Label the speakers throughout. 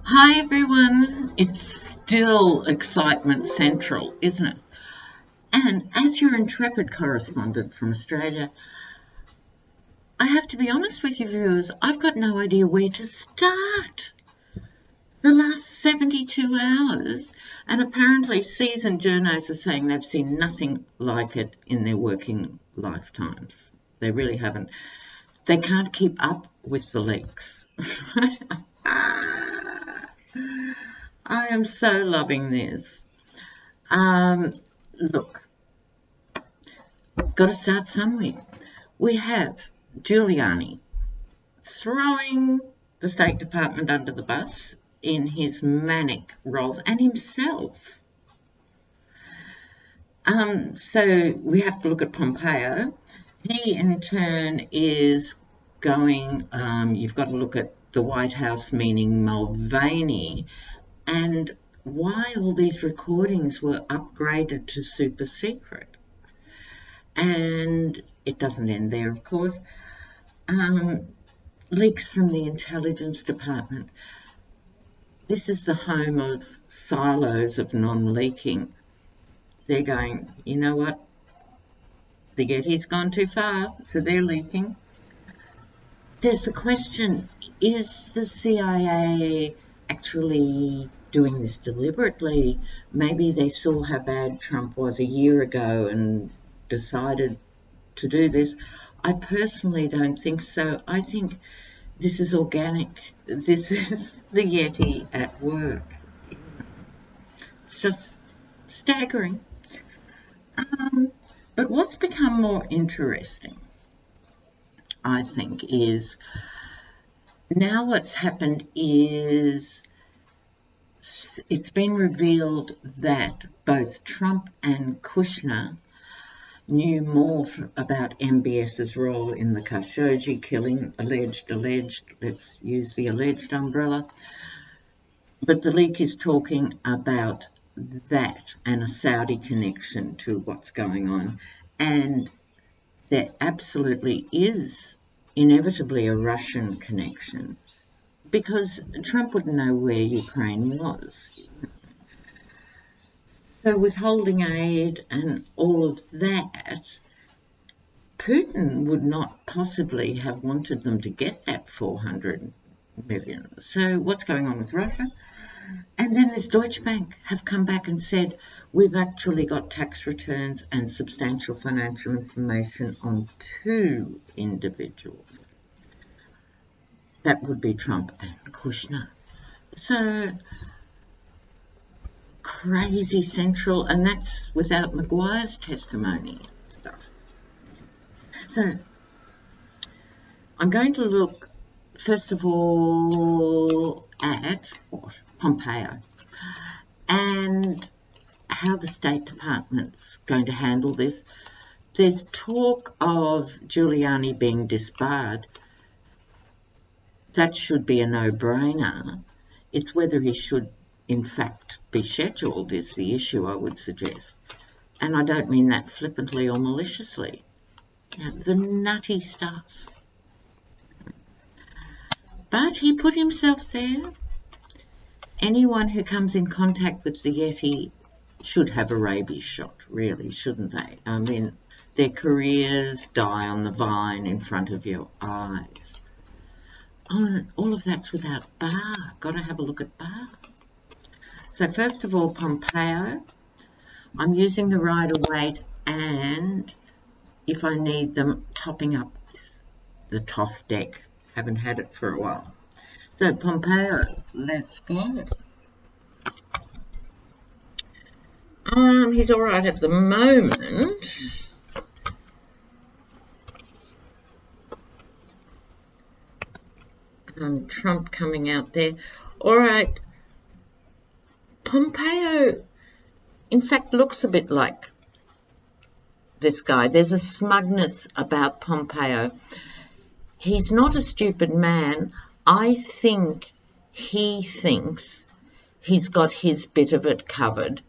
Speaker 1: Hi everyone, it's still excitement central, isn't it? And as your intrepid correspondent from Australia, I have to be honest with you viewers, I've got no idea where to start. The last 72 hours, and apparently seasoned journos are saying they've seen nothing like it in their working lifetimes. They really haven't. They can't keep up with the leaks. I am so loving this. Look, got to start somewhere. We have Giuliani throwing the State Department under the bus in his manic roles and himself. So we have to look at Pompeo. He, in turn, is going, you've got to look at the White House, meaning Mulvaney, and why all these recordings were upgraded to super secret. And it doesn't end there, of course. Leaks from the intelligence department. This is the home of silos of non-leaking. They're going, you know what? The Yeti's gone too far, so they're leaking. There's the question, is the CIA actually doing this deliberately? Maybe they saw how bad Trump was a year ago and decided to do this. I personally don't think so. I think this is organic. This is the Yeti at work. It's just staggering. But what's become more interesting, I think, is now what's happened is it's been revealed that both Trump and Kushner knew more about MBS's role in the Khashoggi killing, alleged, let's use the alleged umbrella. But the leak is talking about that and a Saudi connection to what's going on. And there absolutely is inevitably a Russian connection because Trump wouldn't know where Ukraine was. So withholding aid and all of that, Putin would not possibly have wanted them to get that 400 million. So what's going on with Russia? And then this Deutsche Bank have come back and said, we've actually got tax returns and substantial financial information on 2 individuals. That would be Trump and Kushner. So crazy central, and that's without Maguire's testimony and stuff. So I'm going to look first of all at Pompeo and how the State Department's going to handle this. There's talk of Giuliani being disbarred. That should be a no-brainer. It's whether he should in fact be scheduled is the issue, I would suggest. And I don't mean that flippantly or maliciously. The nutty stuff. But he put himself there. Anyone who comes in contact with the Yeti should have a rabies shot, really, shouldn't they? I mean, their careers die on the vine in front of your eyes. All of that's without Barr. Got to have a look at Barr. So first of all, Pompeo. I'm using the rider weight and, if I need them, topping up the toss deck. Haven't had it for a while. So Pompeo, let's go. He's all right at the moment. Trump coming out there. All right. Pompeo, in fact, looks a bit like this guy. There's a smugness about Pompeo. He's not a stupid man. I think he thinks he's got his bit of it covered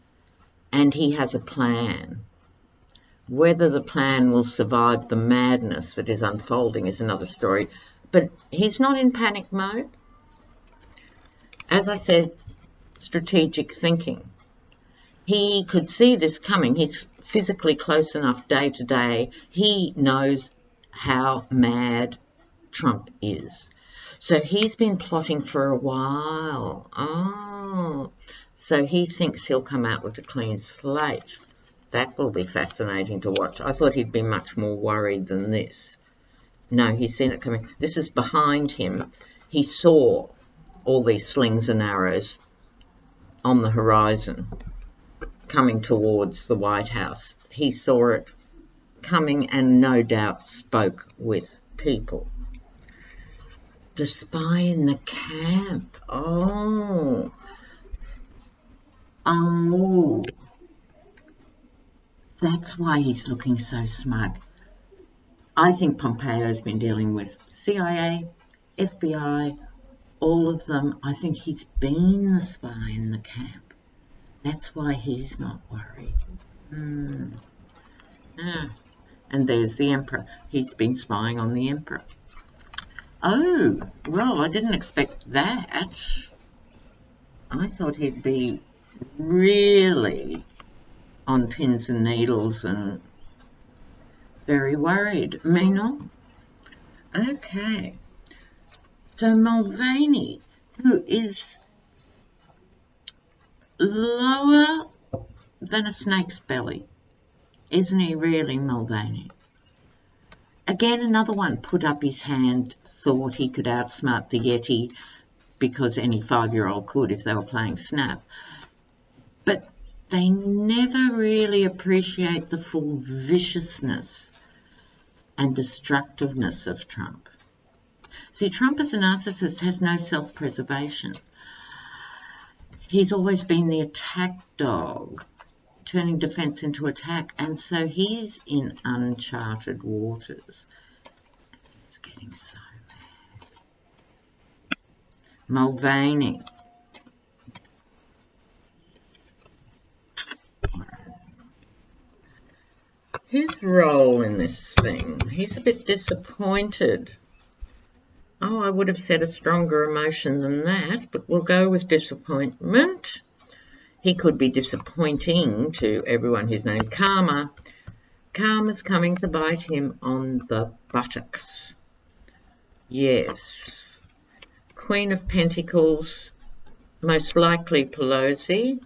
Speaker 1: and he has a plan. Whether the plan will survive the madness that is unfolding is another story. But he's not in panic mode. as I said, strategic thinking. He could see this coming. He's physically close enough day to day. He knows how mad Trump is. So he's been plotting for a while. Oh, so he thinks he'll come out with a clean slate. That will be fascinating to watch. I thought he'd be much more worried than this. No, he's seen it coming. This is behind him. He saw all these slings and arrows on the horizon coming towards the White House. He saw it coming and no doubt spoke with people. The spy in the camp. Oh. That's why he's looking so smug. I think Pompeo's been dealing with CIA, FBI, all of them. I think he's been the spy in the camp. That's why he's not worried. And there's the Emperor. He's been spying on the Emperor. Oh, well, I didn't expect that. I thought he'd be really on pins and needles and very worried. Me not. Okay. So Mulvaney, who is lower than a snake's belly. Isn't he really, Mulvaney? Again, another one put up his hand, thought he could outsmart the Yeti because any 5-year-old could if they were playing Snap. But they never really appreciate the full viciousness and destructiveness of Trump. See, Trump as a narcissist has no self-preservation. He's always been the attack dog, turning defense into attack, and so he's in uncharted waters. He's getting so mad. Mulvaney. His role in this thing, he's a bit disappointed. Oh, I would have said a stronger emotion than that, but we'll go with disappointment. He could be disappointing to everyone who's named Karma. Karma's coming to bite him on the buttocks. Yes. Queen of Pentacles, most likely Pelosi.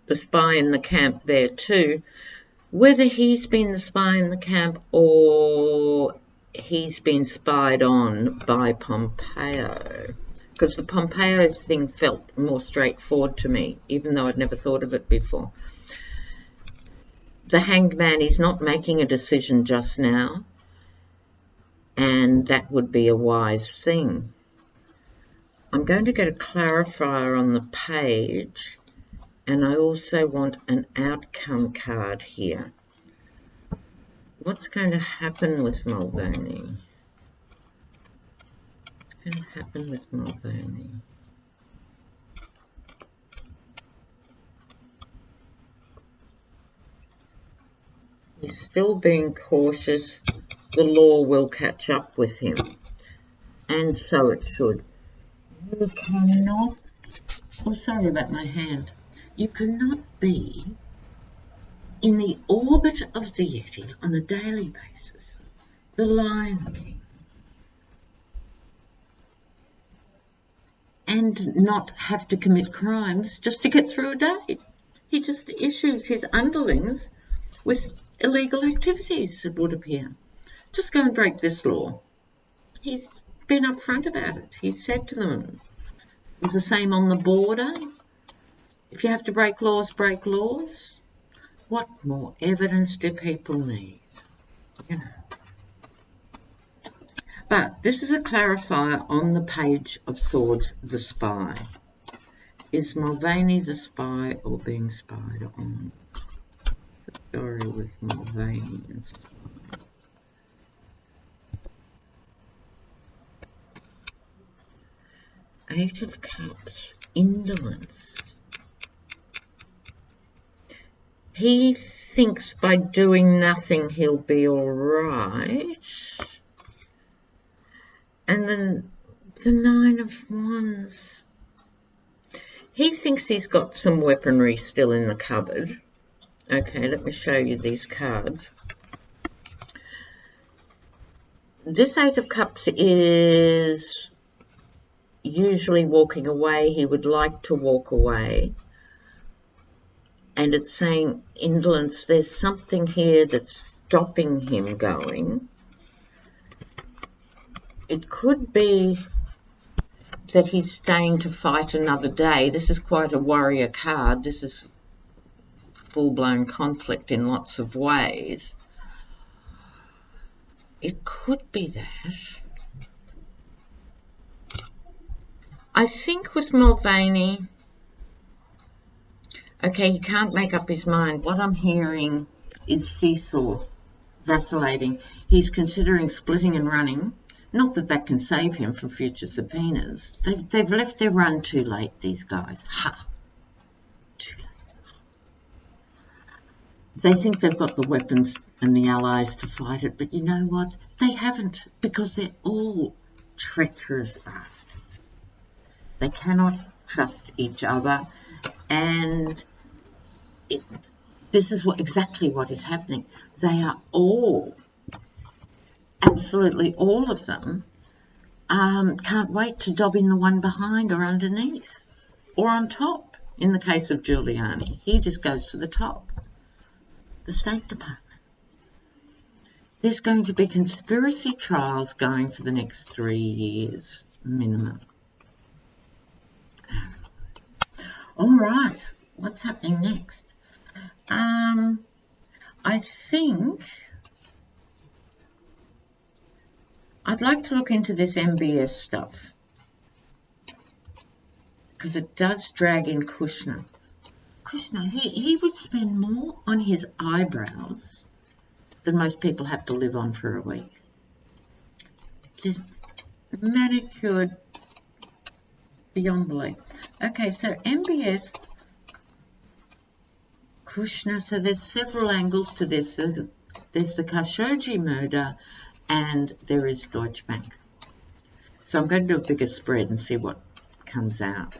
Speaker 1: The spy in the camp there too. Whether he's been the spy in the camp or he's been spied on by Pompeo. Because the Pompeo thing felt more straightforward to me, even though I'd never thought of it before. The Hanged Man is not making a decision just now, and that would be a wise thing. I'm going to get a clarifier on the page, and I also want an outcome card here. What's going to happen with Mulvaney? What's going to happen with Mulvaney? He's still being cautious. The law will catch up with him. And so it should. You cannot... Oh, sorry about my hand. You cannot be in the orbit of the Yeti on a daily basis, the Lion King, and not have to commit crimes just to get through a day. He just issues his underlings with illegal activities, it would appear. Just go and break this law. He's been upfront about it. He said to them, it's the same on the border. If you have to break laws, break laws. What more evidence do people need? You know. But this is a clarifier on the Page of Swords, the spy. Is Mulvaney the spy or being spied on? The story with Mulvaney and spy. Eight of Cups, indolence. He thinks by doing nothing he'll be all right. And then The Nine of Wands. He thinks he's got some weaponry still in the cupboard. Okay, let me show you these cards. This Eight of Cups is usually walking away. He would like to walk away. And it's saying indolence. There's something here that's stopping him going. It could be that he's staying to fight another day. This is quite a warrior card. This is full-blown conflict in lots of ways. It could be that. I think with Mulvaney, okay, he can't make up his mind. What I'm hearing is seesaw, vacillating. He's considering splitting and running. Not that that can save him from future subpoenas. They've left their run too late, these guys. Ha! Too late. They think they've got the weapons and the allies to fight it, but you know what? They haven't, because they're all treacherous bastards. They cannot trust each other, and this is exactly what is happening. They are all, absolutely all of them, can't wait to dob in the one behind or underneath or on top. In the case of Giuliani, he just goes to the top. The State Department. There's going to be conspiracy trials going for the next 3 years minimum. All right, what's happening next? I think I'd like to look into this MBS stuff, because it does drag in Kushner. Kushner, he would spend more on his eyebrows than most people have to live on for a week. Just manicured beyond belief. Okay, so MBS, Kushner, so there's several angles to this. There's the Khashoggi murder, and there is Deutsche Bank. So I'm going to do a bigger spread and see what comes out.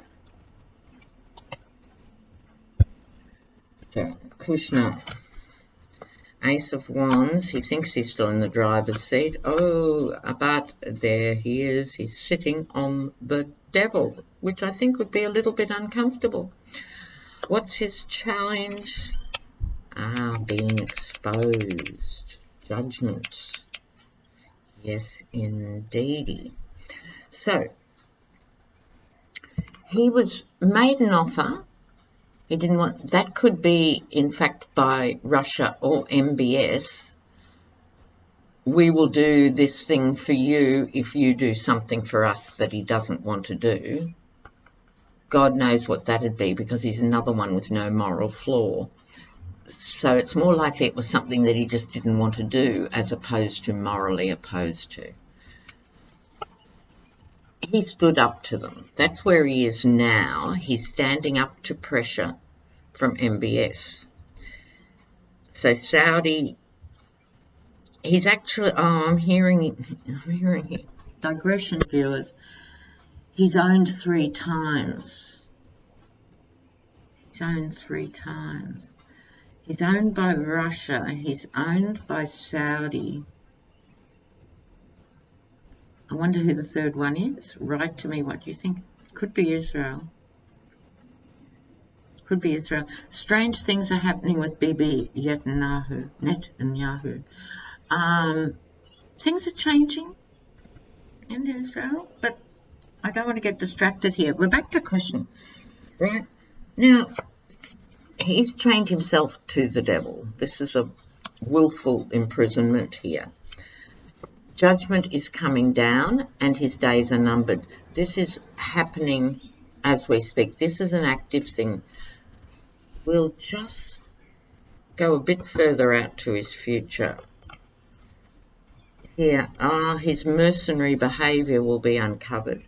Speaker 1: So Kushner, Ace of Wands, he thinks he's still in the driver's seat. Oh, but there he is. He's sitting on the Devil, which I think would be a little bit uncomfortable. What's his challenge? Being exposed. Judgment. Yes, indeedy. So, he was made an offer. He didn't want, that could be, in fact, by Russia or MBS. We will do this thing for you if you do something for us that he doesn't want to do. God knows what that'd be, because he's another one with no moral flaw. So it's more likely it was something that he just didn't want to do, as opposed to morally opposed to. He stood up to them. That's where he is now. He's standing up to pressure from MBS. So Saudi, he's actually, I'm hearing it. Digression, viewers. He's owned 3 times. He's owned 3 times. He's owned by Russia. He's owned by Saudi. I wonder who the third one is. Write to me what you think. Could be Israel. Could be Israel. Strange things are happening with Bibi Netanyahu. Things are changing in Israel, but I don't want to get distracted here. We're back to Kushner, right? Now, he's chained himself to the devil. This is a willful imprisonment here. Judgment is coming down and his days are numbered. This is happening as we speak. This is an active thing. We'll just go a bit further out to his future. Here, his mercenary behaviour will be uncovered.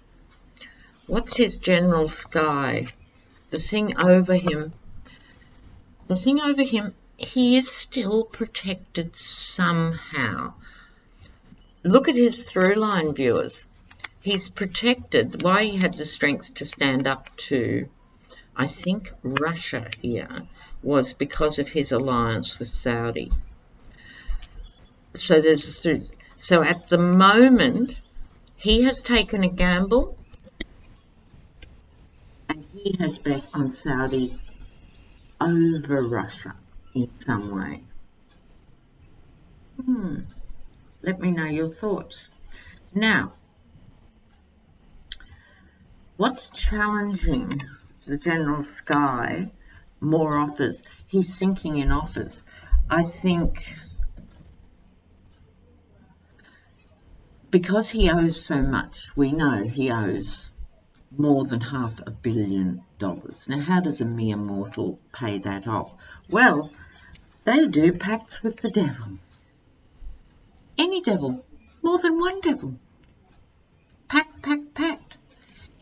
Speaker 1: What's his general sky? The thing over him. The thing over him, he is still protected somehow. Look at his through line, viewers. he's protected. Why he had the strength to stand up to, I think, Russia here was because of his alliance with Saudi. So at the moment, he has taken a gamble and he has bet on Saudi over Russia in some way. Let me know your thoughts. Now, what's challenging the General Sky? More offers. He's sinking in offers. I think because he owes so much, we know he owes more than $500 million. Now, how does a mere mortal pay that off? Well, they do pacts with the devil. Any devil, more than one devil. Pact.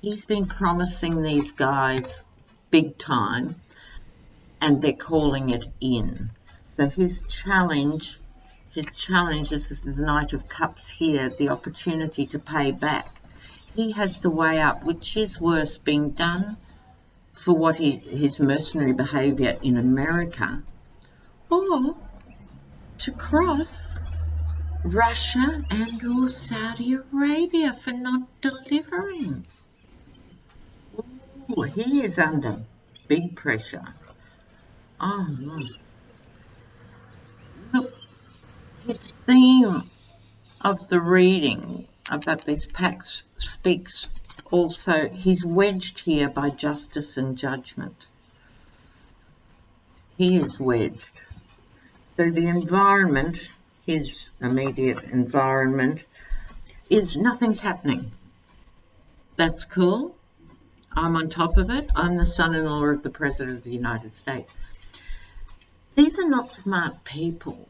Speaker 1: He's been promising these guys big time, and they're calling it in. So his challenge is the Knight of Cups here, the opportunity to pay back. He has to weigh up which is worse, being done for what his mercenary behaviour in America, or to cross Russia and or Saudi Arabia for not delivering. Ooh, he is under big pressure. Oh no. Look, his theme of the reading about these pacts speaks also, he's wedged here by justice and judgment. He is wedged. So the environment, his immediate environment, is nothing's happening. That's cool. I'm on top of it. I'm the son-in-law of the President of the United States. These are not smart people,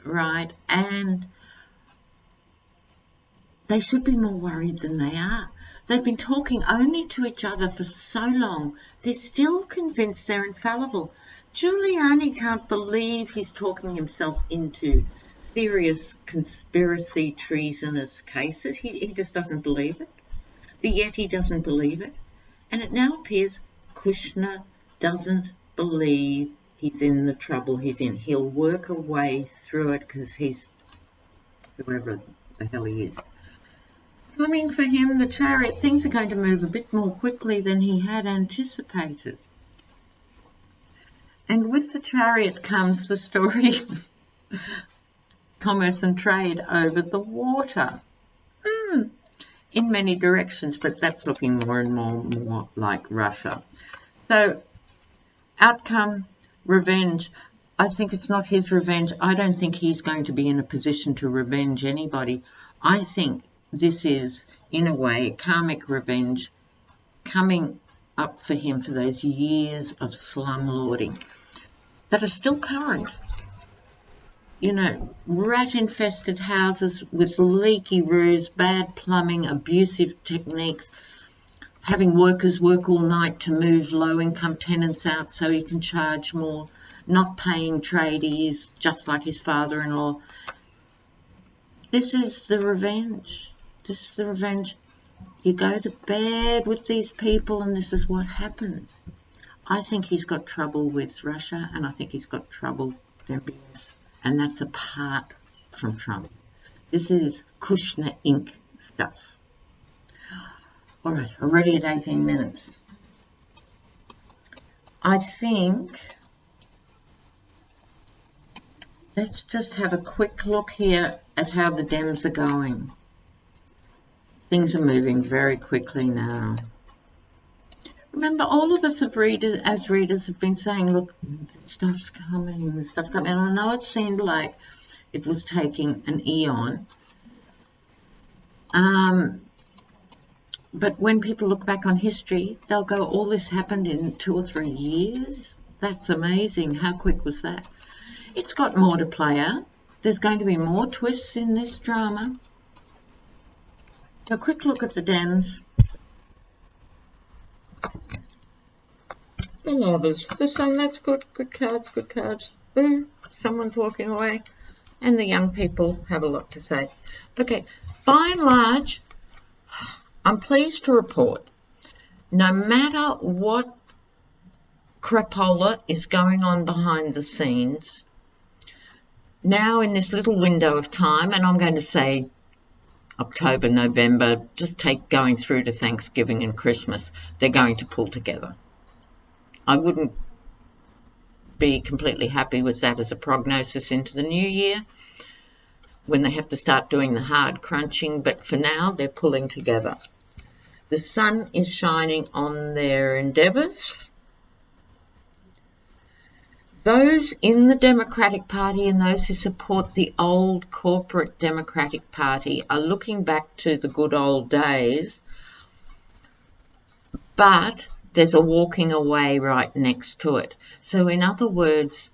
Speaker 1: right? And they should be more worried than they are. They've been talking only to each other for so long. They're still convinced they're infallible. Giuliani can't believe he's talking himself into serious conspiracy, treasonous cases. He just doesn't believe it. The Yeti doesn't believe it. And it now appears Kushner doesn't believe he's in the trouble he's in. He'll work a way through it because he's whoever the hell he is. Coming for him, the Chariot, things are going to move a bit more quickly than he had anticipated. And with the Chariot comes the story commerce and trade over the water. In many directions, but that's looking more and more like Russia. So, outcome, revenge. I think it's not his revenge. I don't think he's going to be in a position to revenge anybody. I think this is, in a way, karmic revenge coming up for him for those years of slumlording that are still current. You know, rat-infested houses with leaky roofs, bad plumbing, abusive techniques, having workers work all night to move low-income tenants out so he can charge more, not paying tradies, just like his father-in-law. This is the revenge. This is the revenge. You go to bed with these people and this is what happens. I think he's got trouble with Russia and I think he's got trouble with MBS. And that's apart from Trump. This is Kushner Inc. stuff. All right, already at 18 minutes. I think let's just have a quick look here at how the Dems are going. Things are moving very quickly now. Remember, all of us as readers have been saying, look, stuff's coming. And I know it seemed like it was taking an eon. But when people look back on history, they'll go, all this happened in 2 or 3 years? That's amazing. How quick was that? It's got more to play out. There's going to be more twists in this drama. So a quick look at the Dems. The lovers. The sun, that's good. Good cards, good cards. Ooh, someone's walking away. And the young people have a lot to say. Okay, by and large, I'm pleased to report, no matter what crapola is going on behind the scenes, now in this little window of time, and I'm going to say October, November, just take going through to Thanksgiving and Christmas, they're going to pull together. I wouldn't be completely happy with that as a prognosis into the new year when they have to start doing the hard crunching, but for now they're pulling together. The sun is shining on their endeavours. Those in the Democratic Party and those who support the old corporate Democratic Party are looking back to the good old days, but there's a walking away right next to it. So in other words,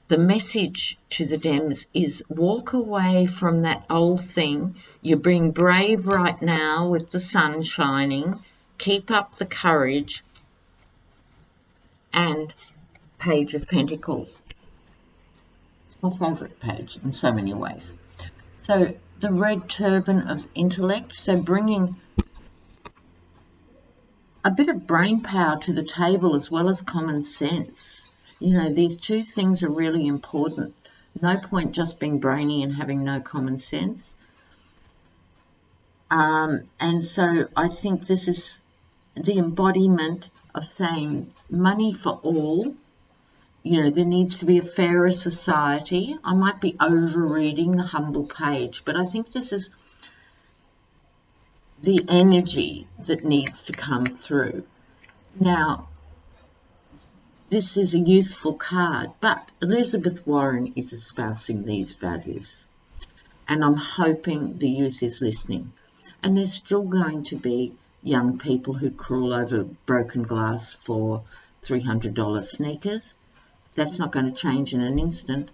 Speaker 1: the message to the Dems is walk away from that old thing. You're being brave right now with the sun shining. Keep up the courage. And Page of Pentacles. It's my favourite page in so many ways. So the red turban of intellect, so bringing a bit of brain power to the table as well as common sense. You know, these two things are really important. No point just being brainy and having no common sense. And so I think this is the embodiment of saying money for all. You know, there needs to be a fairer society. I might be overreading the humble page, but I think this is the energy that needs to come through. Now, this is a youthful card, but Elizabeth Warren is espousing these values. And I'm hoping the youth is listening. And there's still going to be young people who crawl over broken glass for $300 sneakers. That's not going to change in an instant,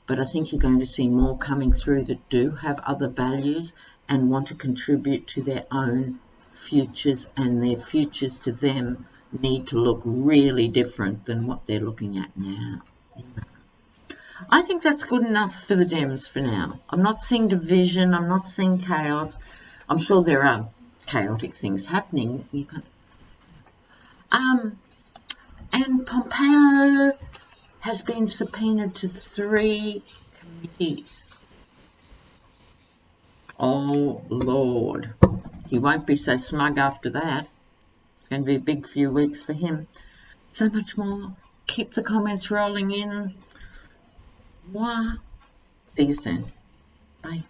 Speaker 1: but I think you're going to see more coming through that do have other values and want to contribute to their own futures, and their futures to them need to look really different than what they're looking at now. I think that's good enough for the Dems for now. I'm not seeing division. I'm not seeing chaos. I'm sure there are chaotic things happening. And Pompeo has been subpoenaed to 3 committees. Oh, Lord. He won't be so smug after that. It's going to be a big few weeks for him. So much more. Keep the comments rolling in. Mwah. See you soon. Bye.